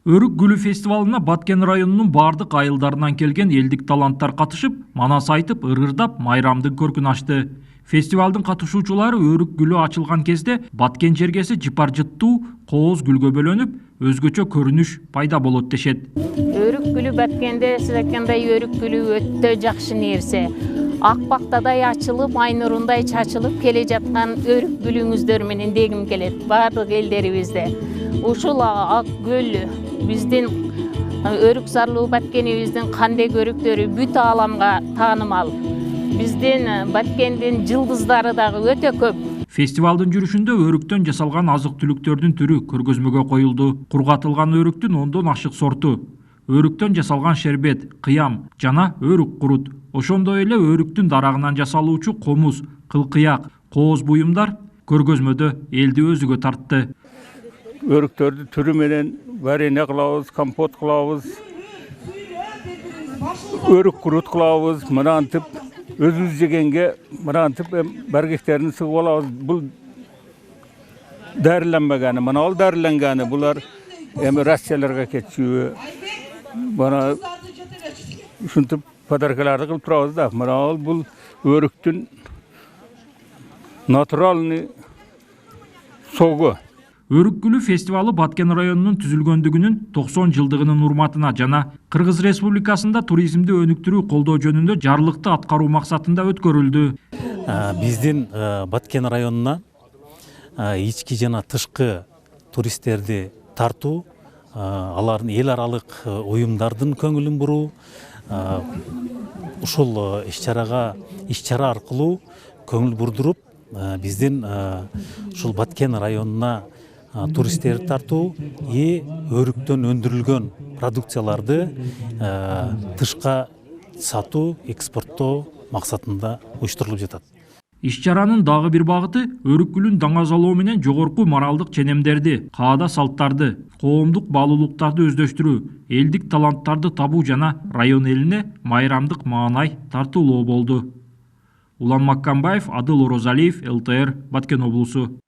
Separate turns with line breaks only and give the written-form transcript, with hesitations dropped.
Өрүк гүлү фестивалына Баткен районунун бардык айылдарынан келген элдик таланттар катышып, манас айтып, ыргырдап, майрамдын көркүн ачты. Фестивалдын катышуучулары өрүк гүлү ачылган кезде Баткен жергеси жыпар-жыттуу кооз гүлгө бөлөнүп, өзгөчө көрүнүш пайда болот дешет.
Өрүк гүлү Баткенде сиз айткандай өрүк гүлү өтө жакшы нерсе. Ак бактадай ачылып, ай нурундай чачылып келе жаткан өрүк гүлүңүздөр менен дегим келет бардык элдерибизде. Ушул ак гүл биздин өрүк зарлуу Баткенибиздин кандек өрүктөрү бүт ааламга таанымал. Биздин Баткендин жылдыздары дагы өтө көп.
Фестивалдын жүрүшүндө өрүктөн жасалган азык-түлүктөрдүн түрү көргөзмөгө коюлду. Кургатылган өрүктүн 10дон ашык сорту, өрүктөн жасалган шербет, кыям жана өрүк курут, ошондой эле өрүктүн дарагынан жасалуучу комуз, кылкыяк, кооз буюмдар көргөзмөдө элди өзүгө тартты.
Өрүктөрдү түрү менен варенье кылабыз, компот кылабыз, өрүк курут кылабыз, мынантип өзүбүз жегенге мынантип баргектерин сыгып алабыз. Бул дәріленбегени, мына ал дәріленгени, булар эми Россияларга кетчүбү. Бана ушинтип подаркаларды кылып турабыз да. Мына ал бул өрүктүн натуральный согу.
Өрүк гүлү фестивалы Баткен районунун түзүлгөндүгүнүн 90 жылдыгынын урматына жана Кыргыз Республикасында туризмди өнүктүрүү колдоо жөнүндө жарлыкты аткаруу максатында өткөрүлдү.
Биздин Баткен районуна ички жана тышкы туристтерди тартуу, алардын эл аралык уюмдардын көңүлүн буруу, ушул иш-чара аркылуу көңүл бурдуруп, биздин ушул Баткен районуна туристтерди тартуу, өрүктөн өндүрүлгөн продукцияларды тышка сатуу, экспорттоо максатында уюштурулуп жатат.
Иш-чаранын дагы бир багыты өрүк гүлүн даңазалоо менен жогорку моралдык ченемдерди, каада салттарды, коомдук баалуулуктарды өздөштүрүү, элдик таланттарды табуу жана район элине майрамдык маанай тартуулоо болду. Улан Маккамбаев, Адыл Орозалиев, ЛТР, Баткен облусу.